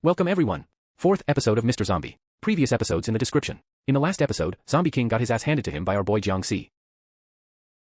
Welcome everyone. 4th episode of Mr. Zombie. Previous episodes in the description. In the last episode, Zombie King got his ass handed to him by our boy Jiangxi.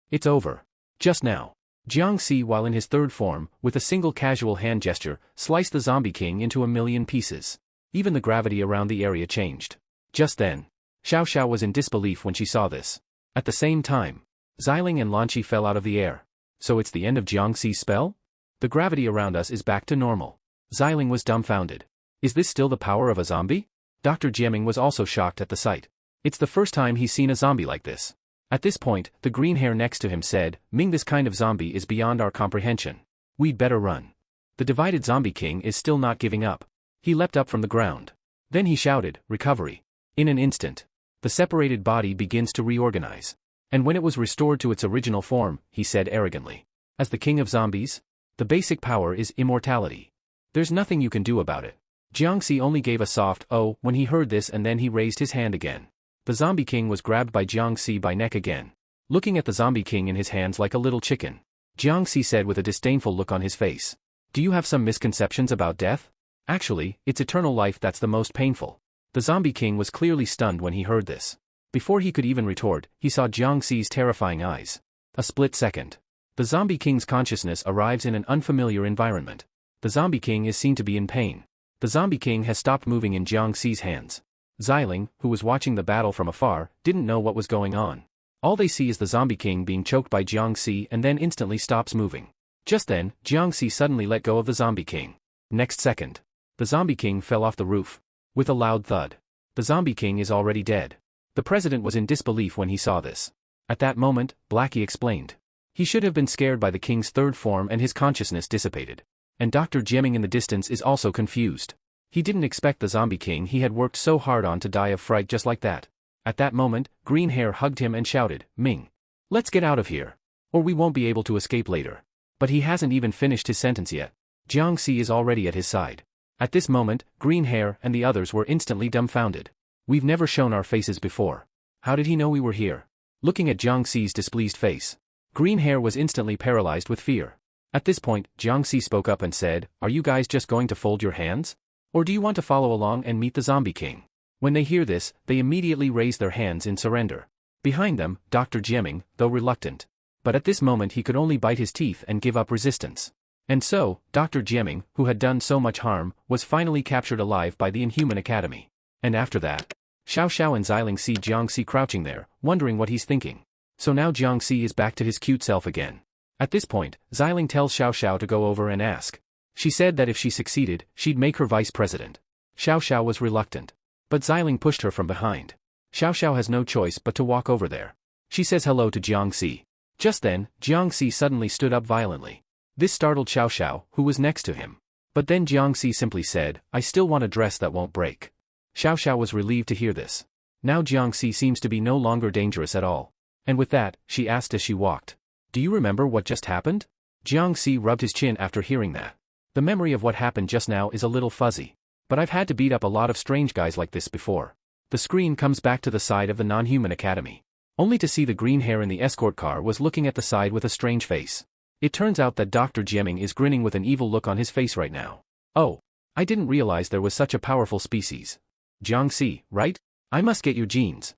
It's over. Just now. Jiangxi, while in his third form, with a single casual hand gesture, sliced the Zombie King into a million pieces. Even the gravity around the area changed. Just then. Xiao Xiao was in disbelief when she saw this. At the same time, Xiling and Lanqi fell out of the air. So it's the end of Jiangxi's spell? The gravity around us is back to normal. Xiling was dumbfounded. Is this still the power of a zombie? Dr. Jieming was also shocked at the sight. It's the first time he's seen a zombie like this. At this point, the green hair next to him said, Ming, this kind of zombie is beyond our comprehension. We'd better run. The divided Zombie King is still not giving up. He leapt up from the ground. Then he shouted, recovery. In an instant, the separated body begins to reorganize. And when it was restored to its original form, he said arrogantly, as the king of zombies, the basic power is immortality. There's nothing you can do about it. Jiangxi only gave a soft "oh" when he heard this, and then he raised his hand again. The Zombie King was grabbed by Jiangxi by neck again. Looking at the Zombie King in his hands like a little chicken, Jiangxi said with a disdainful look on his face, do you have some misconceptions about death? Actually, it's eternal life that's the most painful. The Zombie King was clearly stunned when he heard this. Before he could even retort, he saw Jiangxi's terrifying eyes. A split second. The Zombie King's consciousness arrives in an unfamiliar environment. The Zombie King is seen to be in pain. The Zombie King has stopped moving in Jiangxi's hands. Xiling, who was watching the battle from afar, didn't know what was going on. All they see is the Zombie King being choked by Jiangxi and then instantly stops moving. Just then, Jiangxi suddenly let go of the Zombie King. Next second, the Zombie King fell off the roof. With a loud thud. The Zombie King is already dead. The president was in disbelief when he saw this. At that moment, Blackie explained. He should have been scared by the king's third form and his consciousness dissipated. And Dr. Jieming in the distance is also confused. He didn't expect the Zombie King he had worked so hard on to die of fright just like that. At that moment, Green Hair hugged him and shouted, Ming. Let's get out of here. Or we won't be able to escape later. But he hasn't even finished his sentence yet. Jiangxi is already at his side. At this moment, Green Hair and the others were instantly dumbfounded. We've never shown our faces before. How did he know we were here? Looking at Jiangxi's displeased face, Green Hair was instantly paralyzed with fear. At this point, Jiangxi spoke up and said, are you guys just going to fold your hands? Or do you want to follow along and meet the Zombie King? When they hear this, they immediately raise their hands in surrender. Behind them, Dr. Jieming, though reluctant. But at this moment he could only bite his teeth and give up resistance. And so, Dr. Jieming, who had done so much harm, was finally captured alive by the Inhuman Academy. And after that, Xiao Xiao and Xiling see Jiangxi crouching there, wondering what he's thinking. So now Jiangxi is back to his cute self again. At this point, Xiling tells Xiao Xiao to go over and ask. She said that if she succeeded, she'd make her vice president. Xiao Xiao was reluctant. But Xiling pushed her from behind. Xiao Xiao has no choice but to walk over there. She says hello to Jiangxi. Just then, Jiangxi suddenly stood up violently. This startled Xiao Xiao, who was next to him. But then Jiangxi simply said, I still want a dress that won't break. Xiao Xiao was relieved to hear this. Now Jiangxi seems to be no longer dangerous at all. And with that, she asked as she walked. Do you remember what just happened? Jiangxi rubbed his chin after hearing that. The memory of what happened just now is a little fuzzy. But I've had to beat up a lot of strange guys like this before. The screen comes back to the side of the non-human academy. Only to see the green hair in the escort car was looking at the side with a strange face. It turns out that Dr. Jieming is grinning with an evil look on his face right now. Oh. I didn't realize there was such a powerful species. Jiangxi, right? I must get your genes.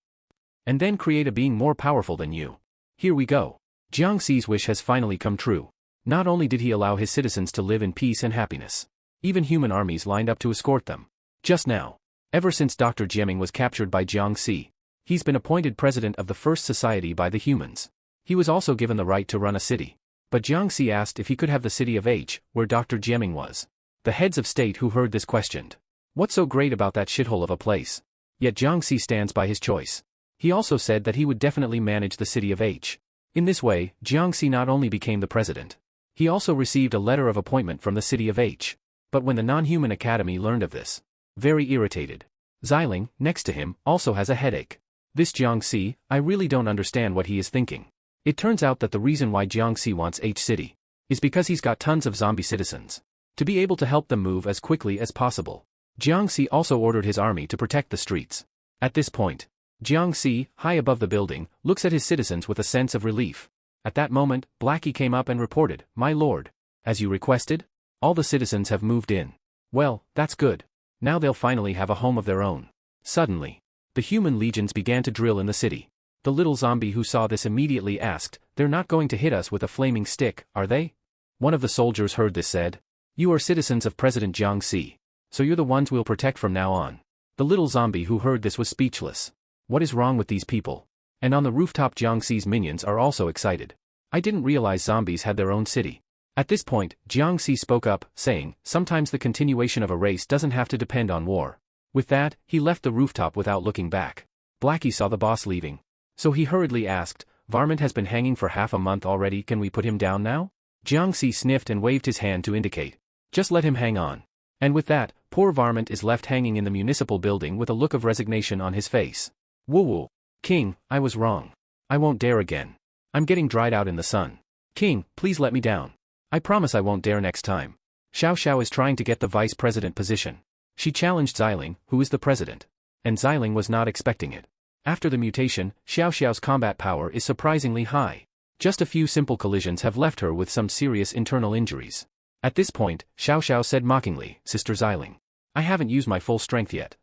And then create a being more powerful than you. Here we go. Jiangxi's wish has finally come true. Not only did he allow his citizens to live in peace and happiness. Even human armies lined up to escort them. Just now. Ever since Dr. Jieming was captured by Jiangxi, he's been appointed president of the first society by the humans. He was also given the right to run a city. But Jiangxi asked if he could have the city of H, where Dr. Jieming was. The heads of state who heard this questioned. What's so great about that shithole of a place? Yet Jiangxi stands by his choice. He also said that he would definitely manage the city of H. In this way, Jiangxi not only became the president. He also received a letter of appointment from the city of H. But when the non-human academy learned of this, very irritated. Xiling, next to him, also has a headache. This Jiangxi, I really don't understand what he is thinking. It turns out that the reason why Jiangxi wants H city is because he's got tons of zombie citizens. To be able to help them move as quickly as possible. Jiangxi also ordered his army to protect the streets. At this point, Jiangxi, high above the building, looks at his citizens with a sense of relief. At that moment, Blackie came up and reported, My lord, as you requested, all the citizens have moved in. Well, that's good. Now they'll finally have a home of their own. Suddenly, the human legions began to drill in the city. The little zombie who saw this immediately asked, "They're not going to hit us with a flaming stick, are they?" One of the soldiers heard this said, "You are citizens of President Jiangxi. So you're the ones we'll protect from now on." The little zombie who heard this was speechless. What is wrong with these people? And on the rooftop, Jiangxi's minions are also excited. I didn't realize zombies had their own city. At this point, Jiangxi spoke up, saying, "Sometimes the continuation of a race doesn't have to depend on war." With that, he left the rooftop without looking back. Blackie saw the boss leaving. So he hurriedly asked, "Varmint has been hanging for half a month already, can we put him down now?" Jiangxi sniffed and waved his hand to indicate, "Just let him hang on." And with that, poor Varmint is left hanging in the municipal building with a look of resignation on his face. Woo-woo. King, I was wrong. I won't dare again. I'm getting dried out in the sun. King, please let me down. I promise I won't dare next time. Xiao Xiao is trying to get the vice president position. She challenged Xiling, who is the president. And Xiling was not expecting it. After the mutation, Xiao Xiao's combat power is surprisingly high. Just a few simple collisions have left her with some serious internal injuries. At this point, Xiao Xiao said mockingly, "Sister Xiling, I haven't used my full strength yet."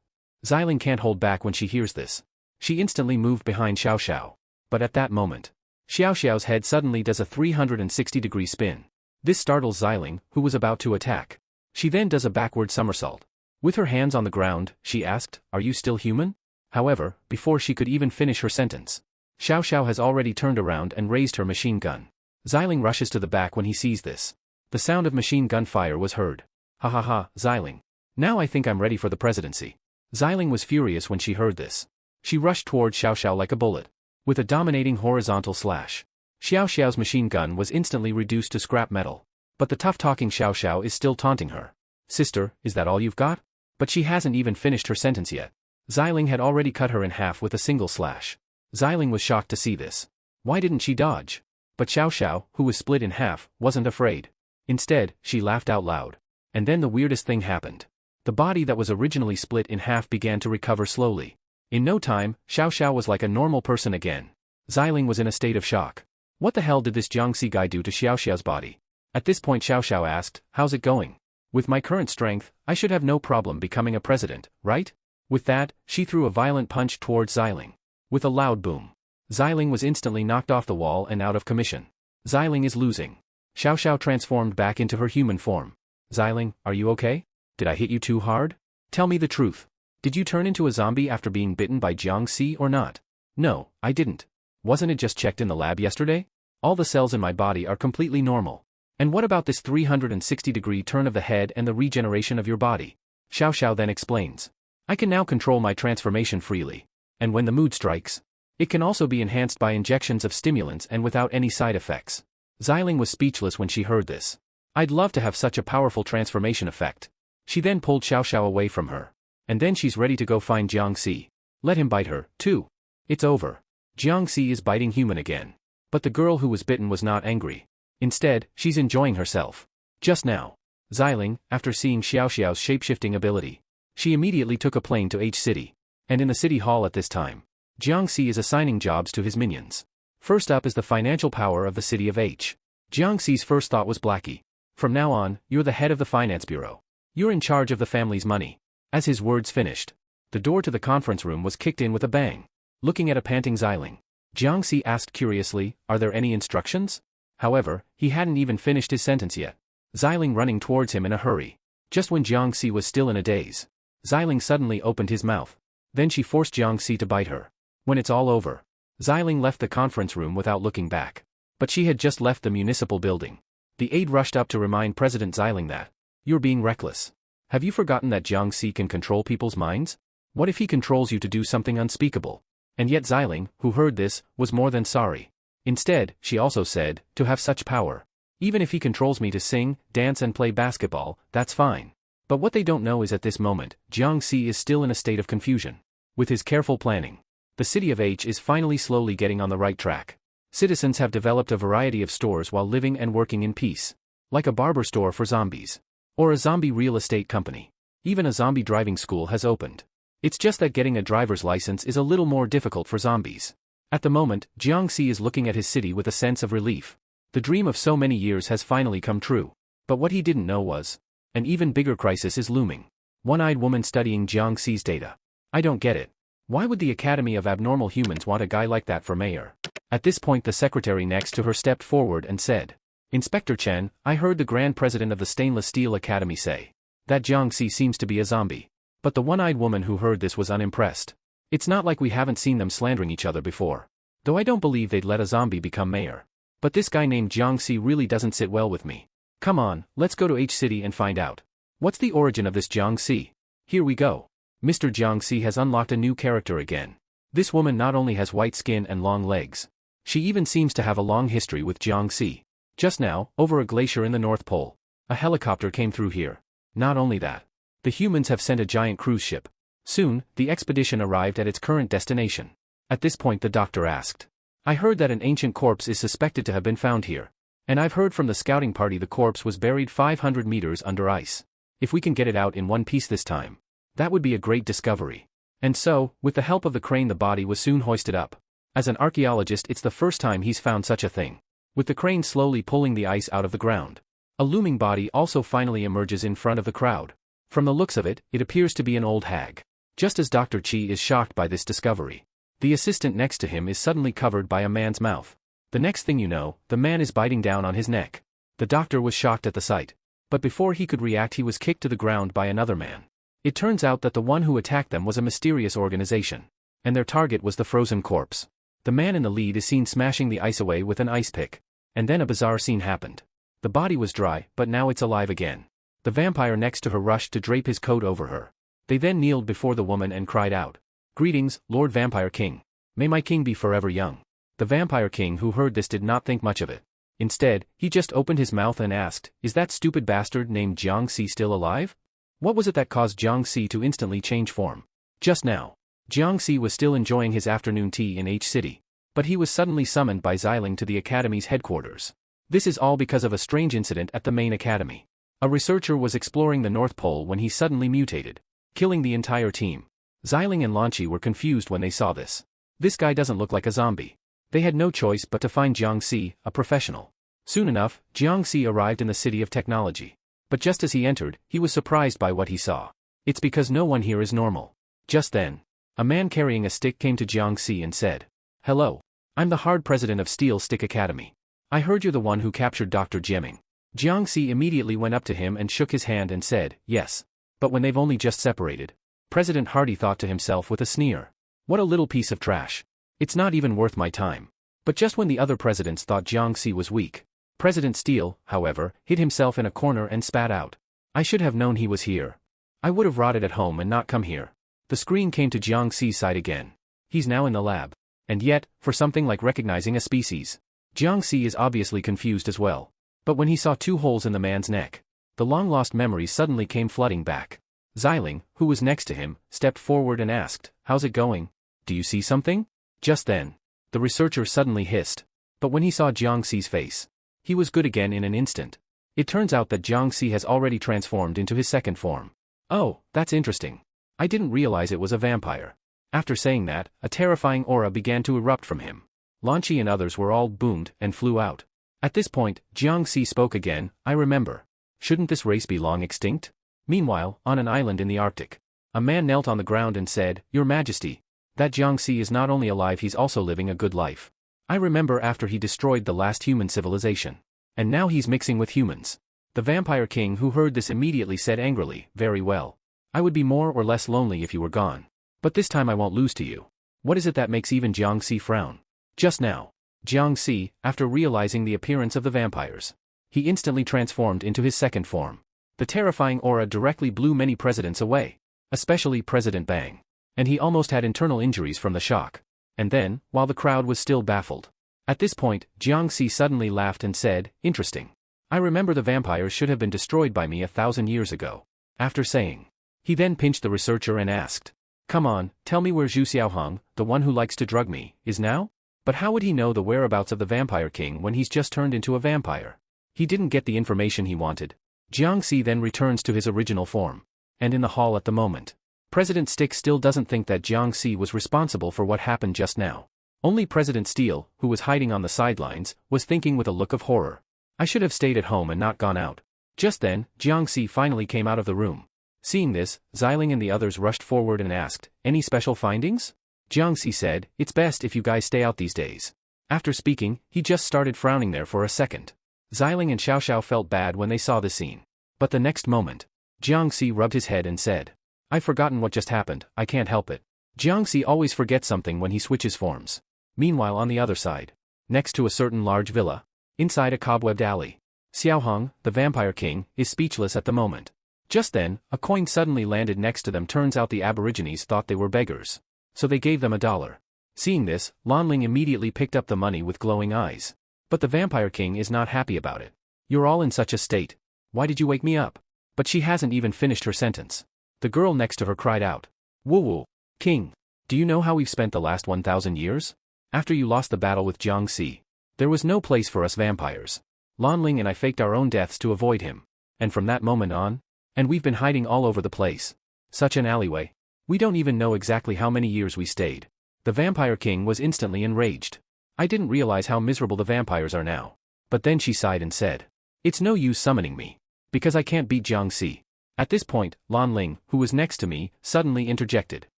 Xiling can't hold back when she hears this. She instantly moved behind Xiao Xiao. But at that moment, Xiao Xiao's head suddenly does a 360-degree spin. This startles Xiling, who was about to attack. She then does a backward somersault. With her hands on the ground, she asked, "Are you still human?" However, before she could even finish her sentence, Xiao Xiao has already turned around and raised her machine gun. Xiling rushes to the back when he sees this. The sound of machine gun fire was heard. "Ha ha ha, Xiling. Now I think I'm ready for the presidency." Xiling was furious when she heard this. She rushed toward Xiao Xiao like a bullet. With a dominating horizontal slash, Xiao Xiao's machine gun was instantly reduced to scrap metal. But the tough-talking Xiao Xiao is still taunting her. "Sister, is that all you've got?" But she hasn't even finished her sentence yet. Xiling had already cut her in half with a single slash. Xiling was shocked to see this. Why didn't she dodge? But Xiao Xiao, who was split in half, wasn't afraid. Instead, she laughed out loud. And then the weirdest thing happened. The body that was originally split in half began to recover slowly. In no time, Xiao Xiao was like a normal person again. Xiling was in a state of shock. What the hell did this Jiangxi guy do to Xiao Xiao's body? At this point Xiao Xiao asked, "How's it going? With my current strength, I should have no problem becoming a president, right?" With that, she threw a violent punch towards Xiling. With a loud boom, Xiling was instantly knocked off the wall and out of commission. Xiling is losing. Xiao Xiao transformed back into her human form. "Xiling, are you okay? Did I hit you too hard? Tell me the truth. Did you turn into a zombie after being bitten by Jiangxi or not?" "No, I didn't. Wasn't it just checked in the lab yesterday? All the cells in my body are completely normal. And what about this 360-degree turn of the head and the regeneration of your body?" Xiao Xiao then explains. "I can now control my transformation freely. And when the mood strikes, it can also be enhanced by injections of stimulants and without any side effects." Xiling was speechless when she heard this. "I'd love to have such a powerful transformation effect." She then pulled Xiao Xiao away from her. And then she's ready to go find Jiangxi. Let him bite her, too. It's over. Jiangxi is biting human again. But the girl who was bitten was not angry. Instead, she's enjoying herself. Just now, Xiling, after seeing Xiao Xiao's shapeshifting ability, she immediately took a plane to H City. And in the city hall at this time, Jiangxi is assigning jobs to his minions. First up is the financial power of the city of H. Jiangxi's first thought was Blackie. "From now on, you're the head of the finance bureau. You're in charge of the family's money." As his words finished, the door to the conference room was kicked in with a bang. Looking at a panting Xiling, Jiangxi asked curiously, "Are there any instructions?" However, he hadn't even finished his sentence yet. Xiling running towards him in a hurry. Just when Jiangxi was still in a daze, Xiling suddenly opened his mouth. Then she forced Jiangxi to bite her. When it's all over, Xiling left the conference room without looking back. But she had just left the municipal building. The aide rushed up to remind President Xiling that, "You're being reckless. Have you forgotten that Jiangxi can control people's minds? What if he controls you to do something unspeakable?" And yet Xiling, who heard this, was more than sorry. Instead, she also said, "To have such power. Even if he controls me to sing, dance and play basketball, that's fine." But what they don't know is at this moment, Jiangxi is still in a state of confusion. With his careful planning, the city of H is finally slowly getting on the right track. Citizens have developed a variety of stores while living and working in peace. Like a barber store for zombies. Or a zombie real estate company. Even a zombie driving school has opened. It's just that getting a driver's license is a little more difficult for zombies. At the moment, Jiangxi is looking at his city with a sense of relief. The dream of so many years has finally come true. But what he didn't know was, an even bigger crisis is looming. One-eyed woman studying Jiang Xi's data. I don't get it. Why would the Academy of Abnormal Humans want a guy like that for mayor? At this point the secretary next to her stepped forward and said, Inspector Chen, I heard the Grand President of the Stainless Steel Academy say that Jiang Xi seems to be a zombie. But the one-eyed woman who heard this was unimpressed. It's not like we haven't seen them slandering each other before. Though I don't believe they'd let a zombie become mayor. But this guy named Jiang Xi really doesn't sit well with me. Come on, let's go to H City and find out. What's the origin of this Jiang Xi? Here we go. Mr. Jiang Xi has unlocked a new character again. This woman not only has white skin and long legs. She even seems to have a long history with Jiang Xi. Just now, over a glacier in the North Pole, a helicopter came through here. Not only that, the humans have sent a giant cruise ship. Soon, the expedition arrived at its current destination. At this point the doctor asked, I heard that an ancient corpse is suspected to have been found here. And I've heard from the scouting party the corpse was buried 500 meters under ice. If we can get it out in one piece this time, that would be a great discovery. And so, with the help of the crane the body was soon hoisted up. As an archaeologist it's the first time he's found such a thing. With the crane slowly pulling the ice out of the ground. A looming body also finally emerges in front of the crowd. From the looks of it, it appears to be an old hag. Just as Dr. Chi is shocked by this discovery, the assistant next to him is suddenly covered by a man's mouth. The next thing you know, the man is biting down on his neck. The doctor was shocked at the sight. But before he could react he was kicked to the ground by another man. It turns out that the one who attacked them was a mysterious organization. And their target was the frozen corpse. The man in the lead is seen smashing the ice away with an ice pick. And then a bizarre scene happened. The body was dry, but now it's alive again. The vampire next to her rushed to drape his coat over her. They then kneeled before the woman and cried out, Greetings, Lord Vampire King. May my king be forever young. The Vampire King who heard this did not think much of it. Instead, he just opened his mouth and asked, Is that stupid bastard named Jiang Xi still alive? What was it that caused Jiang Xi to instantly change form? Just now, Jiang Xi was still enjoying his afternoon tea in H City. But he was suddenly summoned by Xiling to the Academy's headquarters. This is all because of a strange incident at the main academy. A researcher was exploring the North Pole when he suddenly mutated, killing the entire team. Xiling and Lanqi were confused when they saw this. This guy doesn't look like a zombie. They had no choice but to find Jiang Xi, a professional. Soon enough, Jiang Xi arrived in the City of Technology. But just as he entered, he was surprised by what he saw. It's because no one here is normal. Just then, a man carrying a stick came to Jiang Xi and said, Hello. I'm the hard president of Steel Stick Academy. I heard you're the one who captured Dr. Jieming. Jiang Xi immediately went up to him and shook his hand and said, Yes. But when they've only just separated. President Hardy thought to himself with a sneer. What a little piece of trash. It's not even worth my time. But just when the other presidents thought Jiang Xi was weak, President Steele, however, hid himself in a corner and spat out. I should have known he was here. I would have rotted at home and not come here. The screen came to Jiang Xi's side again. He's now in the lab. And yet, for something like recognizing a species, Jiang Xi is obviously confused as well. But when he saw two holes in the man's neck, the long-lost memories suddenly came flooding back. Xiling, who was next to him, stepped forward and asked, How's it going? Do you see something? Just then, the researcher suddenly hissed. But when he saw Jiang Xi's face, he was good again in an instant. It turns out that Jiang Xi has already transformed into his second form. Oh, that's interesting. I didn't realize it was a vampire. After saying that, a terrifying aura began to erupt from him. Lanqi and others were all boomed and flew out. At this point, Jiang Xi spoke again, I remember. Shouldn't this race be long extinct? Meanwhile, on an island in the Arctic, a man knelt on the ground and said, Your Majesty, that Jiang Xi is not only alive, he's also living a good life. I remember after he destroyed the last human civilization. And now he's mixing with humans. The Vampire King who heard this immediately said angrily, Very well. I would be more or less lonely if you were gone. But this time I won't lose to you. What is it that makes even Jiang Xi frown? Just now, Jiang Xi, after realizing the appearance of the vampires, he instantly transformed into his second form. The terrifying aura directly blew many presidents away, especially President Bang. And he almost had internal injuries from the shock. And then, while the crowd was still baffled, at this point, Jiang Xi suddenly laughed and said, Interesting. I remember the vampires should have been destroyed by me 1,000 years ago. After saying, he then pinched the researcher and asked, Come on, tell me where Zhu Xiaohong, the one who likes to drug me, is now? But how would he know the whereabouts of the Vampire King when he's just turned into a vampire? He didn't get the information he wanted. Jiang Xi then returns to his original form. And in the hall at the moment, President Stick still doesn't think that Jiang Xi was responsible for what happened just now. Only President Steele, who was hiding on the sidelines, was thinking with a look of horror. I should have stayed at home and not gone out. Just then, Jiang Xi finally came out of the room. Seeing this, Xiling and the others rushed forward and asked, "Any special findings?" Jiangxi said, "It's best if you guys stay out these days." After speaking, he just started frowning there for a second. Xiling and Xiao Xiao felt bad when they saw the scene. But the next moment, Jiangxi rubbed his head and said, "I've forgotten what just happened, I can't help it." Jiangxi always forgets something when he switches forms. Meanwhile on the other side, next to a certain large villa, inside a cobwebbed alley, Xiaohong, the vampire king, is speechless at the moment. Just then, a coin suddenly landed next to them. Turns out the aborigines thought they were beggars. So they gave them $1. Seeing this, Lanling immediately picked up the money with glowing eyes. But the vampire king is not happy about it. "You're all in such a state. Why did you wake me up?" But she hasn't even finished her sentence. The girl next to her cried out, "Woo-woo, king, do you know how we've spent the last 1,000 years? After you lost the battle with Jiangxi, there was no place for us vampires. Lanling and I faked our own deaths to avoid him. And from that moment on, and we've been hiding all over the place. Such an alleyway. We don't even know exactly how many years we stayed." The vampire king was instantly enraged. "I didn't realize how miserable the vampires are now." But then she sighed and said, "It's no use summoning me, because I can't beat Jiangxi." At this point, Lanling, who was next to me, suddenly interjected.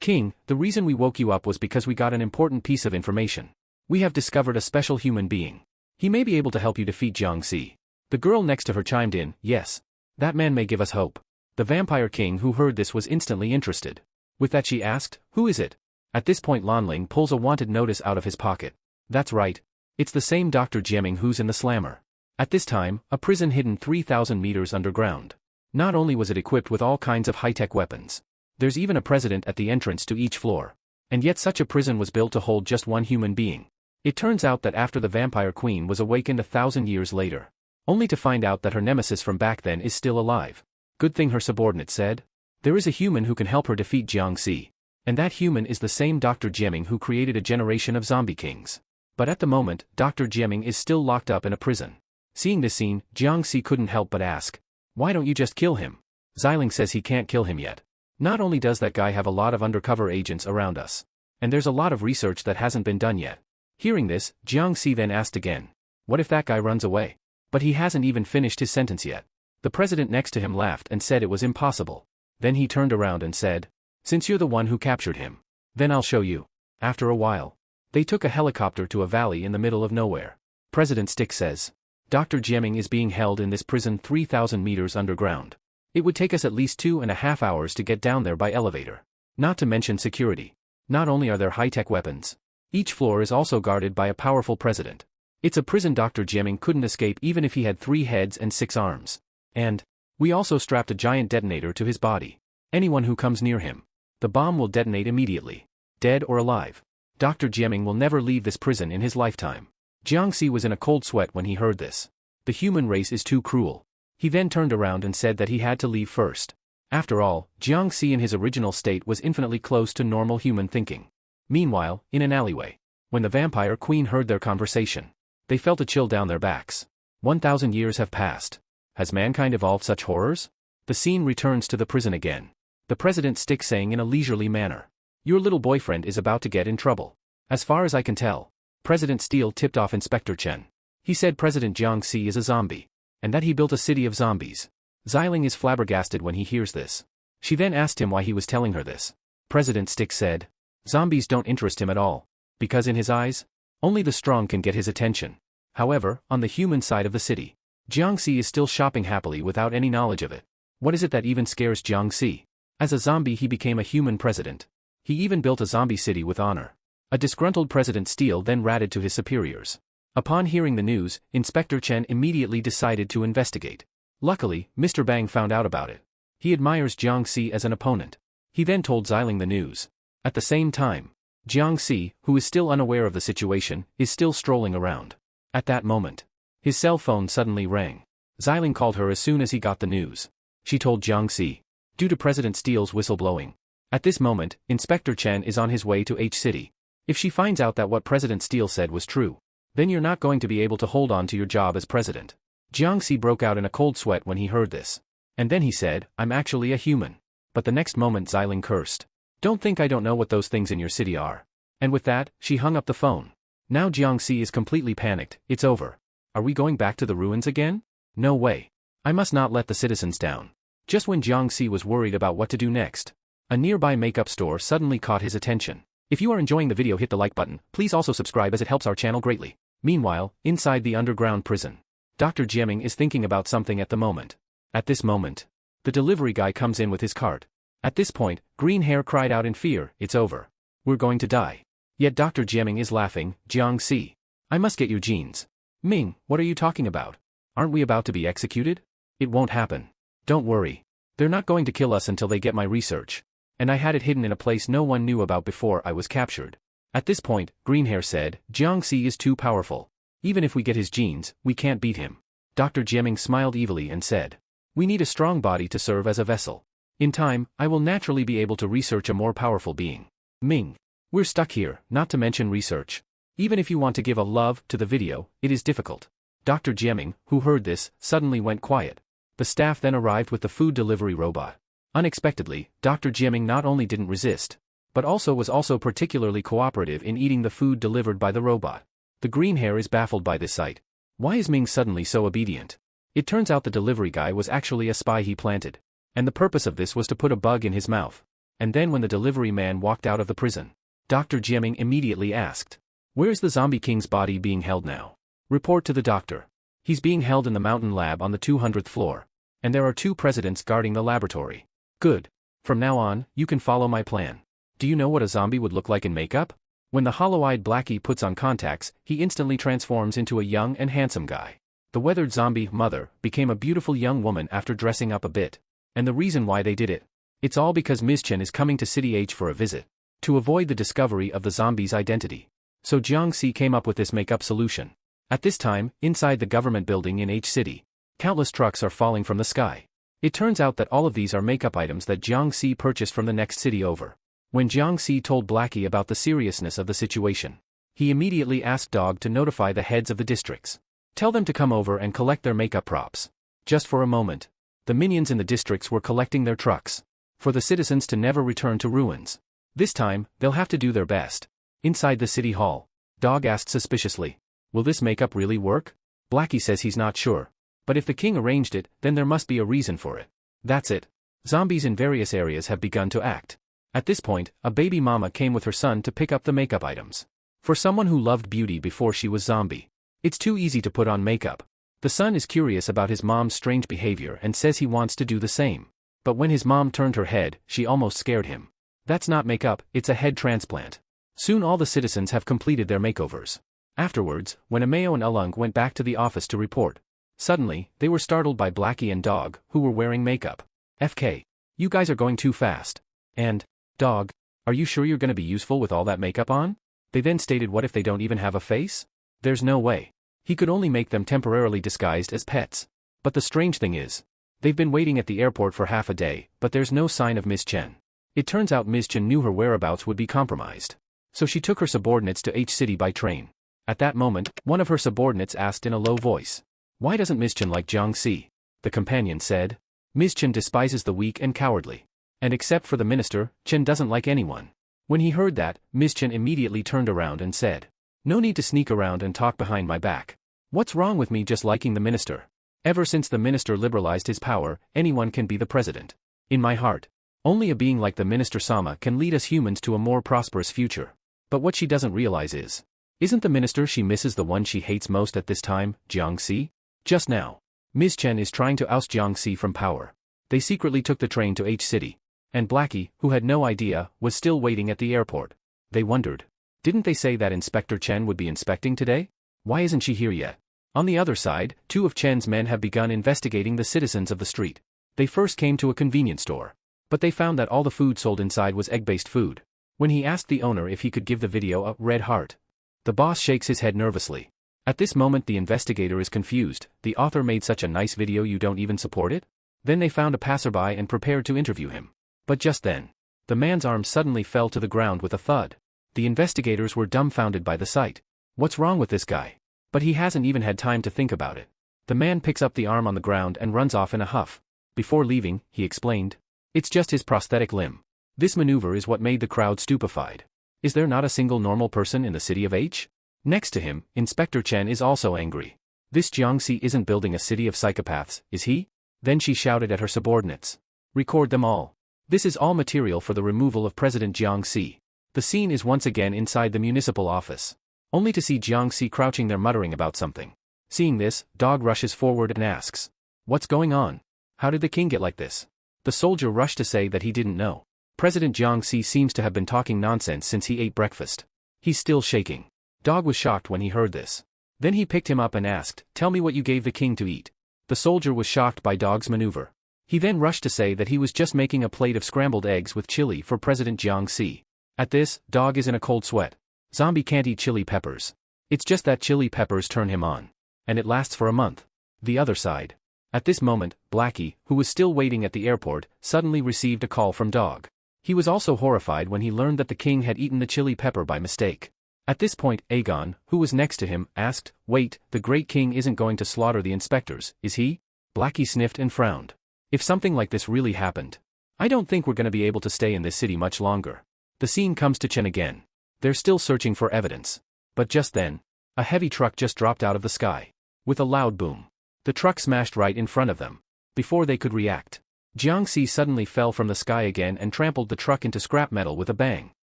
"King, the reason we woke you up was because we got an important piece of information. We have discovered a special human being. He may be able to help you defeat Jiangxi." The girl next to her chimed in, "Yes. That man may give us hope." The vampire king who heard this was instantly interested. With that she asked, "Who is it?" At this point Lanling pulls a wanted notice out of his pocket. That's right. It's the same Dr. Jieming who's in the slammer. At this time, a prison hidden 3,000 meters underground. Not only was it equipped with all kinds of high-tech weapons, there's even a president at the entrance to each floor. And yet such a prison was built to hold just one human being. It turns out that after the vampire queen was awakened 1,000 years later, only to find out that her nemesis from back then is still alive. "Good thing," her subordinate said. "There is a human who can help her defeat Jiangxi. And that human is the same Dr. Jieming who created a generation of zombie kings." But at the moment, Dr. Jieming is still locked up in a prison. Seeing this scene, Jiangxi couldn't help but ask, "Why don't you just kill him?" Xiling says he can't kill him yet. Not only does that guy have a lot of undercover agents around us, and there's a lot of research that hasn't been done yet. Hearing this, Jiangxi then asked again, "What if that guy runs away?" But he hasn't even finished his sentence yet. The president next to him laughed and said it was impossible. Then he turned around and said, "Since you're the one who captured him, then I'll show you." After a while, they took a helicopter to a valley in the middle of nowhere. President Stick says, "Dr. Jieming is being held in this prison 3,000 meters underground. It would take us at least 2.5 hours to get down there by elevator. Not to mention security. Not only are there high-tech weapons, each floor is also guarded by a powerful president. It's a prison Dr. Jieming couldn't escape even if he had 3 heads and 6 arms. And we also strapped a giant detonator to his body. Anyone who comes near him, the bomb will detonate immediately. Dead or alive. Dr. Jieming will never leave this prison in his lifetime." Jiangxi was in a cold sweat when he heard this. The human race is too cruel. He then turned around and said that he had to leave first. After all, Jiangxi in his original state was infinitely close to normal human thinking. Meanwhile, in an alleyway, when the vampire queen heard their conversation, they felt a chill down their backs. 1,000 years have passed. Has mankind evolved such horrors? The scene returns to the prison again. The president Stick saying in a leisurely manner, "Your little boyfriend is about to get in trouble. As far as I can tell." President Steele tipped off Inspector Chen. He said President Jiangxi is a zombie, and that he built a city of zombies. Xiling is flabbergasted when he hears this. She then asked him why he was telling her this. President Stick said, "Zombies don't interest him at all, because in his eyes, only the strong can get his attention." However, on the human side of the city, Jiangxi is still shopping happily without any knowledge of it. What is it that even scares Jiangxi? As a zombie he became a human president. He even built a zombie city with honor. A disgruntled President Steele then ratted to his superiors. Upon hearing the news, Inspector Chen immediately decided to investigate. Luckily, Mr. Bang found out about it. He admires Jiangxi as an opponent. He then told Xiling the news. At the same time, Jiangxi, who is still unaware of the situation, is still strolling around. At that moment, his cell phone suddenly rang. Xiling called her as soon as he got the news. She told Jiangxi, due to President Steele's whistleblowing. At this moment, Inspector Chen is on his way to H City. If she finds out that what President Steele said was true, then you're not going to be able to hold on to your job as president. Jiangxi broke out in a cold sweat when he heard this. And then he said, "I'm actually a human." But the next moment Xiling cursed. "Don't think I don't know what those things in your city are." And with that, she hung up the phone. Now Jiangxi is completely panicked. It's over. Are we going back to the ruins again? No way. I must not let the citizens down. Just when Jiangxi was worried about what to do next, a nearby makeup store suddenly caught his attention. If you are enjoying the video, hit the like button. Please also subscribe as it helps our channel greatly. Meanwhile, inside the underground prison, Dr. Jieming is thinking about something at the moment. At this moment, the delivery guy comes in with his cart. At this point, Green Hair cried out in fear, "It's over. We're going to die." Yet Dr. Jieming is laughing. "Jiangxi, I must get your genes." "Ming, what are you talking about? Aren't we about to be executed?" "It won't happen. Don't worry. They're not going to kill us until they get my research. And I had it hidden in a place no one knew about before I was captured." At this point, Greenhair said, "Jiangxi is too powerful. Even if we get his genes, we can't beat him." Dr. Jieming smiled evilly and said, "We need a strong body to serve as a vessel. In time, I will naturally be able to research a more powerful being. Ming, we're stuck here, not to mention research. Even if you want to give a love to the video, it is difficult." Dr. Jieming, who heard this, suddenly went quiet. The staff then arrived with the food delivery robot. Unexpectedly, Dr. Jieming not only didn't resist, but was also particularly cooperative in eating the food delivered by the robot. The green hair is baffled by this sight. Why is Ming suddenly so obedient? It turns out the delivery guy was actually a spy he planted. And the purpose of this was to put a bug in his mouth. And then when the delivery man walked out of the prison, Dr. Jieming immediately asked, "Where's the Zombie King's body being held now?" "Report to the doctor. He's being held in the mountain lab on the 200th floor. And there are 2 presidents guarding the laboratory." "Good. From now on, you can follow my plan. Do you know what a zombie would look like in makeup?" When the hollow-eyed Blackie puts on contacts, he instantly transforms into a young and handsome guy. The weathered zombie mother became a beautiful young woman after dressing up a bit. And the reason why they did it? It's all because Ms. Chen is coming to City H for a visit, to avoid the discovery of the zombie's identity. So Jiangxi came up with this makeup solution. At this time, inside the government building in H City, countless trucks are falling from the sky. It turns out that all of these are makeup items that Jiangxi purchased from the next city over. When Jiangxi told Blackie about the seriousness of the situation, he immediately asked Dog to notify the heads of the districts. Tell them to come over and collect their makeup props. Just for a moment, the minions in the districts were collecting their trucks, for the citizens to never return to ruins. This time, they'll have to do their best. Inside the city hall, Dog asked suspiciously, "Will this makeup really work?" Blackie says he's not sure. But if the king arranged it, then there must be a reason for it. That's it. Zombies in various areas have begun to act. At this point, a baby mama came with her son to pick up the makeup items. For someone who loved beauty before she was zombie, it's too easy to put on makeup. The son is curious about his mom's strange behavior and says he wants to do the same. But when his mom turned her head, she almost scared him. That's not makeup, it's a head transplant. Soon all the citizens have completed their makeovers. Afterwards, when Ameo and Ulung went back to the office to report, suddenly, they were startled by Blackie and Dog, who were wearing makeup. "FK. You guys are going too fast. And, Dog, are you sure you're gonna be useful with all that makeup on?" They then stated, "What if they don't even have a face?" There's no way. He could only make them temporarily disguised as pets. But the strange thing is, they've been waiting at the airport for half a day, but there's no sign of Ms. Chen. It turns out Ms. Chen knew her whereabouts would be compromised. So she took her subordinates to H City by train. At that moment, one of her subordinates asked in a low voice, "Why doesn't Ms. Chen like Jiangxi?" The companion said, "Ms. Chen despises the weak and cowardly. And except for the minister, Chen doesn't like anyone." When he heard that, Ms. Chen immediately turned around and said, "No need to sneak around and talk behind my back. What's wrong with me just liking the minister? Ever since the minister liberalized his power, anyone can be the president. In my heart, only a being like the minister Sama can lead us humans to a more prosperous future." But what she doesn't realize is, isn't the minister she misses the one she hates most at this time, Jiangxi? Just now, Ms. Chen is trying to oust Jiangxi from power. They secretly took the train to H City. And Blackie, who had no idea, was still waiting at the airport. They wondered, didn't they say that Inspector Chen would be inspecting today? Why isn't she here yet? On the other side, 2 of Chen's men have begun investigating the citizens of the street. They first came to a convenience store. But they found that all the food sold inside was egg-based food. When he asked the owner if he could give the video a red heart, the boss shakes his head nervously. At this moment the investigator is confused. The author made such a nice video, you don't even support it? Then they found a passerby and prepared to interview him. But just then, the man's arm suddenly fell to the ground with a thud. The investigators were dumbfounded by the sight. What's wrong with this guy? But he hasn't even had time to think about it. The man picks up the arm on the ground and runs off in a huff. Before leaving, he explained, "It's just his prosthetic limb." This maneuver is what made the crowd stupefied. Is there not a single normal person in the city of H? Next to him, Inspector Chen is also angry. This Jiangxi isn't building a city of psychopaths, is he? Then she shouted at her subordinates. Record them all. This is all material for the removal of President Jiang Si. The scene is once again inside the municipal office. Only to see Jiang Si crouching there muttering about something. Seeing this, Dog rushes forward and asks, "What's going on? How did the king get like this?" The soldier rushed to say that he didn't know. President Jiang Si seems to have been talking nonsense since he ate breakfast. He's still shaking. Dog was shocked when he heard this. Then he picked him up and asked, "Tell me what you gave the king to eat." The soldier was shocked by Dog's maneuver. He then rushed to say that he was just making a plate of scrambled eggs with chili for President Jiang Si. At this, Dog is in a cold sweat. Zombie can't eat chili peppers. It's just that chili peppers turn him on. And it lasts for a month. The other side. At this moment, Blackie, who was still waiting at the airport, suddenly received a call from Dog. He was also horrified when he learned that the king had eaten the chili pepper by mistake. At this point, Aegon, who was next to him, asked, "Wait, the great king isn't going to slaughter the inspectors, is he?" Blackie sniffed and frowned. If something like this really happened, I don't think we're going to be able to stay in this city much longer. The scene comes to Chen again. They're still searching for evidence. But just then, a heavy truck just dropped out of the sky. With a loud boom. The truck smashed right in front of them. Before they could react, Jiang Si suddenly fell from the sky again and trampled the truck into scrap metal with a bang.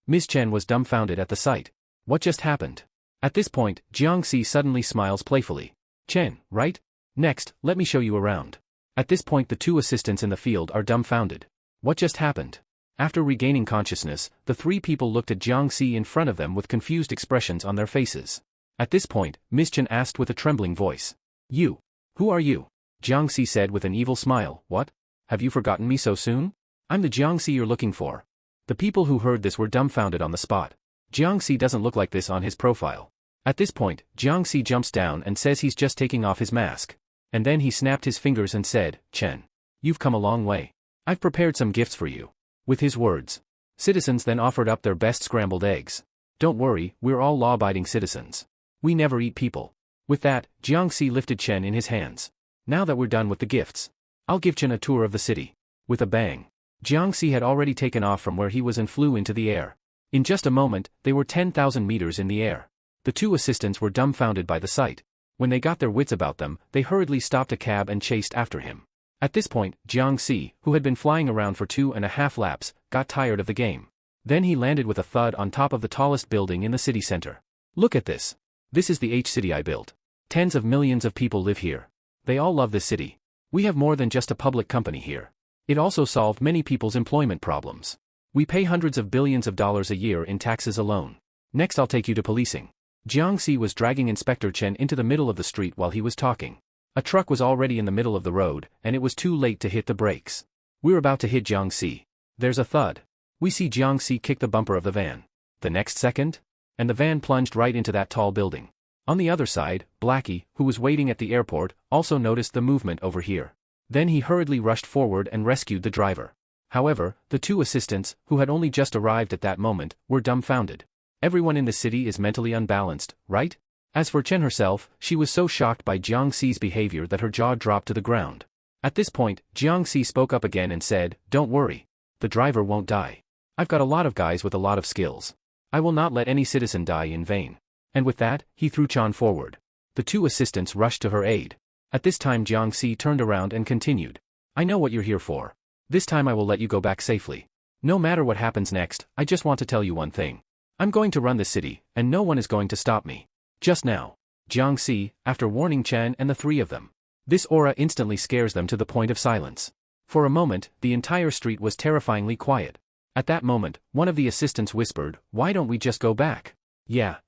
Ms. Chen was dumbfounded at the sight. What just happened? At this point, Jiang Si suddenly smiles playfully. "Chen, right? Next, let me show you around." At this point the two assistants in the field are dumbfounded. What just happened? After regaining consciousness, the three people looked at Jiang Si in front of them with confused expressions on their faces. At this point, Ms. Chen asked with a trembling voice. "You. Who are you?" Jiang Si said with an evil smile. "What? Have you forgotten me so soon? I'm the Jiang Si you're looking for." The people who heard this were dumbfounded on the spot. Jiang Si doesn't look like this on his profile. At this point, Jiang Si jumps down and says he's just taking off his mask. And then he snapped his fingers and said, "Chen, you've come a long way. I've prepared some gifts for you." With his words, citizens then offered up their best scrambled eggs. "Don't worry, we're all law-abiding citizens. We never eat people." With that, Jiang Si lifted Chen in his hands. "Now that we're done with the gifts, I'll give Chen a tour of the city." With a bang, Jiang Si had already taken off from where he was and flew into the air. In just a moment, they were 10,000 meters in the air. The two assistants were dumbfounded by the sight. When they got their wits about them, they hurriedly stopped a cab and chased after him. At this point, Jiang Si, who had been flying around for 2.5 laps, got tired of the game. Then he landed with a thud on top of the tallest building in the city center. "Look at this. This is the H-city I built. Tens of millions of people live here. They all love this city. We have more than just a public company here. It also solved many people's employment problems. We pay hundreds of billions of dollars a year in taxes alone. Next I'll take you to policing." Jiang Si was dragging Inspector Chen into the middle of the street while he was talking. A truck was already in the middle of the road, and it was too late to hit the brakes. We're about to hit Jiang Si. There's a thud. We see Jiang Si kick the bumper of the van. The next second, and the van plunged right into that tall building. On the other side, Blackie, who was waiting at the airport, also noticed the movement over here. Then he hurriedly rushed forward and rescued the driver. However, the two assistants, who had only just arrived at that moment, were dumbfounded. Everyone in the city is mentally unbalanced, right? As for Chen herself, she was so shocked by Jiang Si's behavior that her jaw dropped to the ground. At this point, Jiang Si spoke up again and said, "Don't worry. The driver won't die. I've got a lot of guys with a lot of skills. I will not let any citizen die in vain." And with that, he threw Chan forward. The two assistants rushed to her aid. At this time Jiang Si turned around and continued. "I know what you're here for. This time I will let you go back safely. No matter what happens next, I just want to tell you one thing. I'm going to run this city, and no one is going to stop me." Just now, Jiang Si, after warning Chen and the three of them, this aura instantly scares them to the point of silence. For a moment, the entire street was terrifyingly quiet. At that moment, one of the assistants whispered, "Why don't we just go back?" Yeah.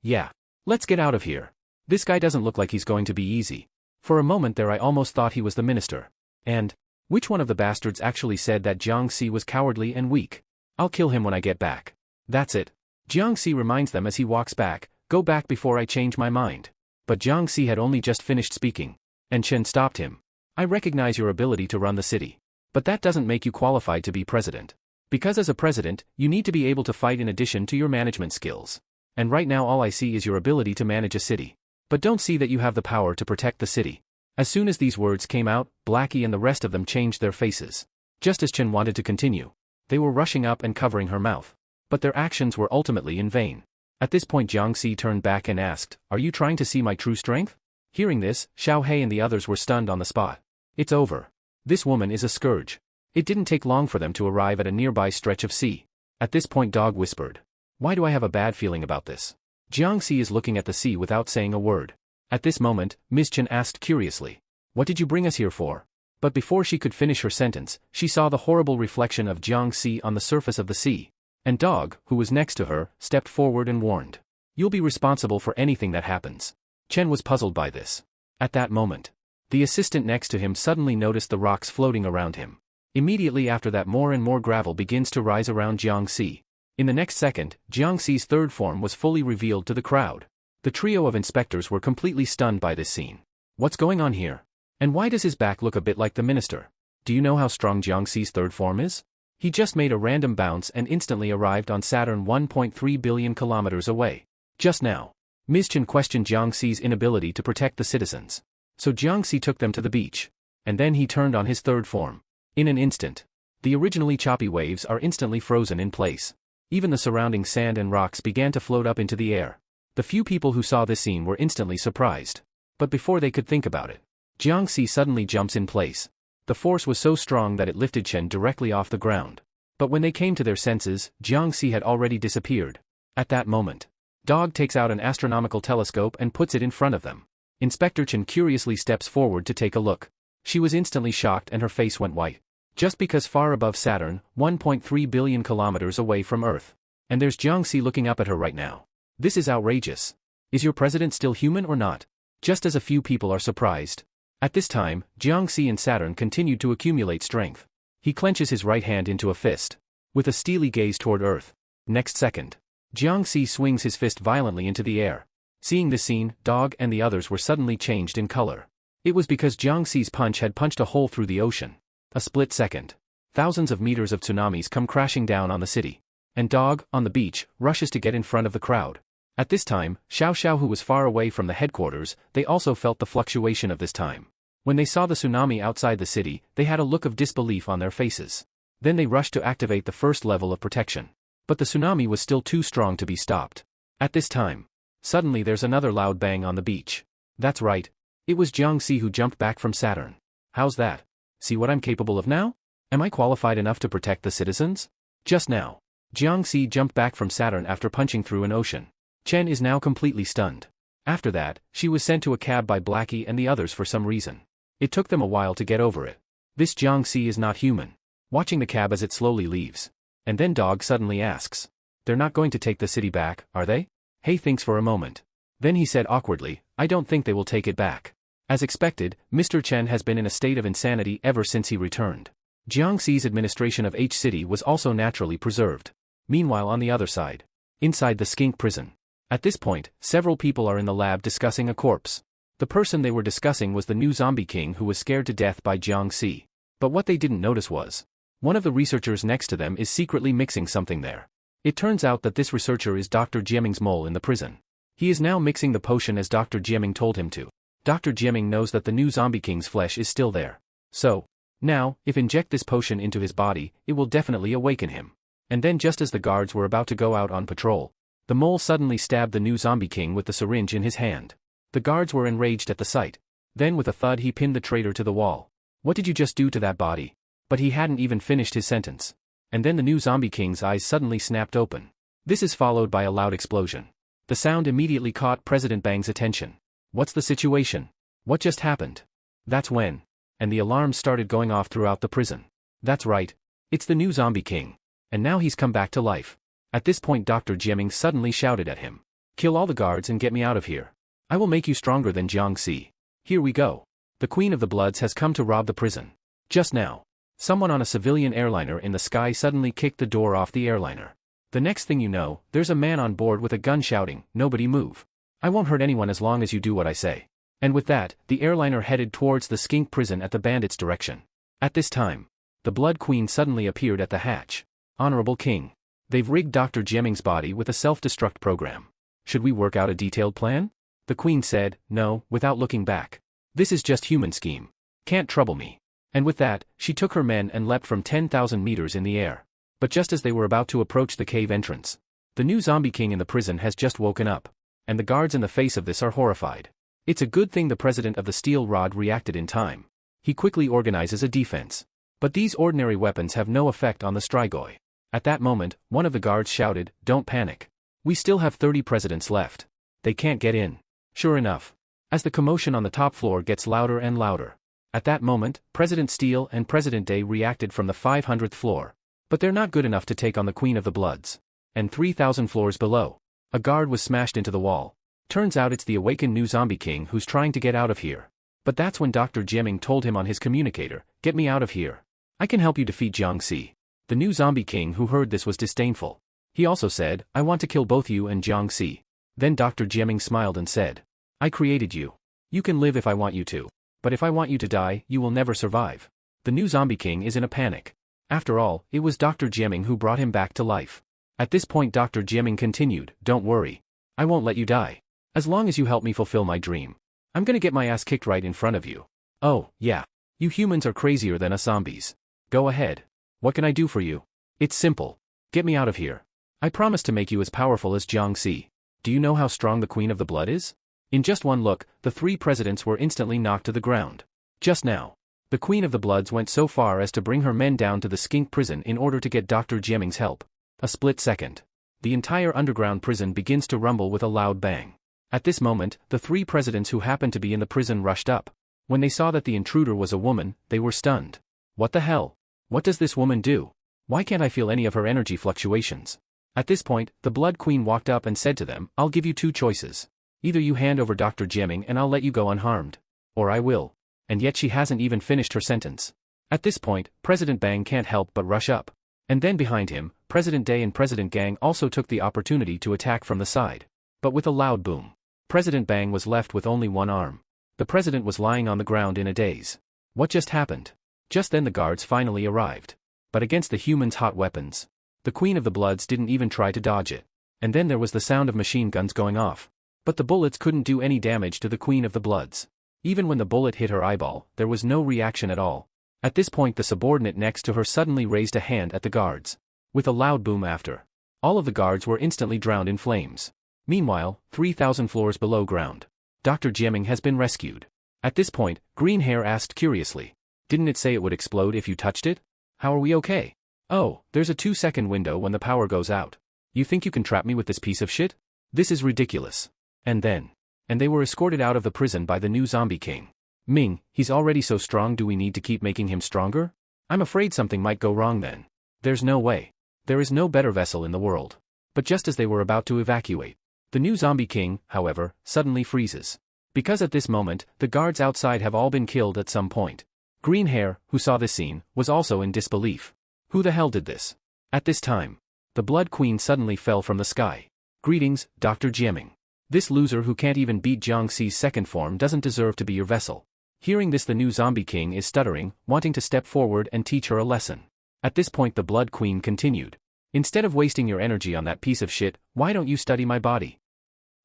Let's get out of here. This guy doesn't look like he's going to be easy." For a moment there I almost thought he was the minister. And which one of the bastards actually said that Jiang Si was cowardly and weak? I'll kill him when I get back. That's it. Jiang Si reminds them as he walks back, "Go back before I change my mind." But Jiang Si had only just finished speaking. And Chen stopped him. "I recognize your ability to run the city. But that doesn't make you qualified to be president. Because as a president, you need to be able to fight in addition to your management skills. And right now all I see is your ability to manage a city. But don't see that you have the power to protect the city." As soon as these words came out, Blackie and the rest of them changed their faces. Just as Chen wanted to continue, they were rushing up and covering her mouth. But their actions were ultimately in vain. At this point Jiang Si turned back and asked, "Are you trying to see my true strength?" Hearing this, Xiao He and the others were stunned on the spot. It's over. This woman is a scourge. It didn't take long for them to arrive at a nearby stretch of sea. At this point Dog whispered. Why do I have a bad feeling about this? Jiangxi is looking at the sea without saying a word. At this moment, Ms. Chen asked curiously. What did you bring us here for? But before she could finish her sentence, she saw the horrible reflection of Jiangxi on the surface of the sea. And Dog, who was next to her, stepped forward and warned. You'll be responsible for anything that happens. Chen was puzzled by this. At that moment, the assistant next to him suddenly noticed the rocks floating around him. Immediately after that more and more gravel begins to rise around Jiangxi. In the next second, Jiangxi's third form was fully revealed to the crowd. The trio of inspectors were completely stunned by this scene. What's going on here? And why does his back look a bit like the minister? Do you know how strong Jiangxi's third form is? He just made a random bounce and instantly arrived on Saturn 1.3 billion kilometers away. Just now, Ms. Chen questioned Jiangxi's inability to protect the citizens. So Jiangxi took them to the beach. And then he turned on his third form. In an instant, the originally choppy waves are instantly frozen in place. Even the surrounding sand and rocks began to float up into the air. The few people who saw this scene were instantly surprised. But before they could think about it, Jiangxi suddenly jumps in place. The force was so strong that it lifted Chen directly off the ground. But when they came to their senses, Jiangxi had already disappeared. At that moment, Dog takes out an astronomical telescope and puts it in front of them. Inspector Chen curiously steps forward to take a look. She was instantly shocked and her face went white. Just because far above Saturn, 1.3 billion kilometers away from Earth. And there's Jiangxi looking up at her right now. This is outrageous. Is your president still human or not? Just as a few people are surprised. At this time, Jiangxi and Saturn continued to accumulate strength. He clenches his right hand into a fist. With a steely gaze toward Earth. Next second, Jiangxi swings his fist violently into the air. Seeing this scene, Dog and the others were suddenly changed in color. It was because Jiangxi's punch had punched a hole through the ocean. A split second. Thousands of meters of tsunamis come crashing down on the city. And Dog, on the beach, rushes to get in front of the crowd. At this time, Xiao Xiao, who was far away from the headquarters, they also felt the fluctuation of this time. When they saw the tsunami outside the city, they had a look of disbelief on their faces. Then they rushed to activate the first level of protection. But the tsunami was still too strong to be stopped. At this time, suddenly there's another loud bang on the beach. That's right. It was Jiangxi who jumped back from Saturn. How's that? See what I'm capable of now? Am I qualified enough to protect the citizens? Just now, Jiangxi jumped back from Saturn after punching through an ocean. Chen is now completely stunned. After that, she was sent to a cab by Blackie and the others for some reason. It took them a while to get over it. This Jiangxi is not human. Watching the cab as it slowly leaves. And then Dog suddenly asks. They're not going to take the city back, are they? He thinks for a moment. Then he said awkwardly, I don't think they will take it back. As expected, Mr. Chen has been in a state of insanity ever since he returned. Jiangxi's administration of H City was also naturally preserved. Meanwhile on the other side, inside the skink prison. At this point, several people are in the lab discussing a corpse. The person they were discussing was the new zombie king who was scared to death by Jiangxi. But what they didn't notice was, one of the researchers next to them is secretly mixing something there. It turns out that this researcher is Dr. Jieming's mole in the prison. He is now mixing the potion as Dr. Jieming told him to. Dr. Jieming knows that the new zombie king's flesh is still there. So, now, if inject this potion into his body, it will definitely awaken him. And then just as the guards were about to go out on patrol, the mole suddenly stabbed the new zombie king with the syringe in his hand. The guards were enraged at the sight. Then with a thud he pinned the traitor to the wall. What did you just do to that body? But he hadn't even finished his sentence. And then the new zombie king's eyes suddenly snapped open. This is followed by a loud explosion. The sound immediately caught President Bang's attention. What's the situation? What just happened? That's when. And the alarms started going off throughout the prison. That's right. It's the new zombie king. And now he's come back to life. At this point Dr. Jieming suddenly shouted at him. Kill all the guards and get me out of here. I will make you stronger than Jiangxi. Here we go. The Queen of the Bloods has come to rob the prison. Just now, someone on a civilian airliner in the sky suddenly kicked the door off the airliner. The next thing you know, there's a man on board with a gun shouting, "Nobody move. I won't hurt anyone as long as you do what I say." And with that, the airliner headed towards the skink prison at the bandits' direction. At this time, the Blood Queen suddenly appeared at the hatch. Honorable King. They've rigged Dr. Jieming's body with a self-destruct program. Should we work out a detailed plan? The Queen said, no, without looking back. This is just human scheme. Can't trouble me. And with that, she took her men and leapt from 10,000 meters in the air. But just as they were about to approach the cave entrance, the new zombie king in the prison has just woken up. And the guards in the face of this are horrified. It's a good thing the president of the steel rod reacted in time. He quickly organizes a defense. But these ordinary weapons have no effect on the Strigoi. At that moment, one of the guards shouted, "Don't panic. We still have 30 presidents left. They can't get in." Sure enough. As the commotion on the top floor gets louder and louder. At that moment, President Steele and President Day reacted from the 500th floor. But they're not good enough to take on the Queen of the Bloods. And 3,000 floors below, a guard was smashed into the wall. Turns out it's the awakened new zombie king who's trying to get out of here. But that's when Dr. Jiaming told him on his communicator, "Get me out of here. I can help you defeat Jiangxi." The new zombie king who heard this was disdainful. He also said, "I want to kill both you and Jiangxi." Then Dr. Jiaming smiled and said, "I created you. You can live if I want you to. But if I want you to die, you will never survive." The new zombie king is in a panic. After all, it was Dr. Jiaming who brought him back to life. At this point Dr. Jiaming continued, "Don't worry. I won't let you die. As long as you help me fulfill my dream. I'm gonna get my ass kicked right in front of you. Oh, yeah. You humans are crazier than us zombies. Go ahead. What can I do for you? It's simple. Get me out of here. I promise to make you as powerful as Jiangxi. Do you know how strong the Queen of the Blood is?" In just one look, the 3 presidents were instantly knocked to the ground. Just now, the Queen of the Bloods went so far as to bring her men down to the skink prison in order to get Dr. Jiaming's help. A split second. The entire underground prison begins to rumble with a loud bang. At this moment, the 3 presidents who happened to be in the prison rushed up. When they saw that the intruder was a woman, they were stunned. What the hell? What does this woman do? Why can't I feel any of her energy fluctuations? At this point, the Blood Queen walked up and said to them, "I'll give you 2 choices. Either you hand over Dr. Jiaming and I'll let you go unharmed. Or I will." And yet she hasn't even finished her sentence. At this point, President Bang can't help but rush up. And then behind him, President Day and President Gang also took the opportunity to attack from the side. But with a loud boom, President Bang was left with only one arm. The president was lying on the ground in a daze. What just happened? Just then the guards finally arrived. But against the humans' hot weapons, the Queen of the Bloods didn't even try to dodge it. And then there was the sound of machine guns going off. But the bullets couldn't do any damage to the Queen of the Bloods. Even when the bullet hit her eyeball, there was no reaction at all. At this point the subordinate next to her suddenly raised a hand at the guards. With a loud boom after. All of the guards were instantly drowned in flames. Meanwhile, 3,000 floors below ground, Dr. Jiaming has been rescued. At this point, Green Hair asked curiously, "Didn't it say it would explode if you touched it? How are we okay?" "Oh, there's a 2-second window when the power goes out. You think you can trap me with this piece of shit? This is ridiculous." And they were escorted out of the prison by the new zombie king. "Ming, he's already so strong, do we need to keep making him stronger? I'm afraid something might go wrong then. There's no way. There is no better vessel in the world." But just as they were about to evacuate, the new zombie king, however, suddenly freezes. Because at this moment, the guards outside have all been killed at some point. Green Hair, who saw this scene, was also in disbelief. Who the hell did this? At this time, the Blood Queen suddenly fell from the sky. "Greetings, Dr. Jiaming. This loser who can't even beat Jiangxi's second form doesn't deserve to be your vessel." Hearing this, the new zombie king is stuttering, wanting to step forward and teach her a lesson. At this point the Blood Queen continued, "Instead of wasting your energy on that piece of shit, why don't you study my body?"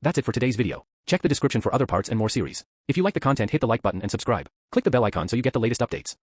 That's it for today's video. Check the description for other parts and more series. If you like the content, hit the like button and subscribe. Click the bell icon so you get the latest updates.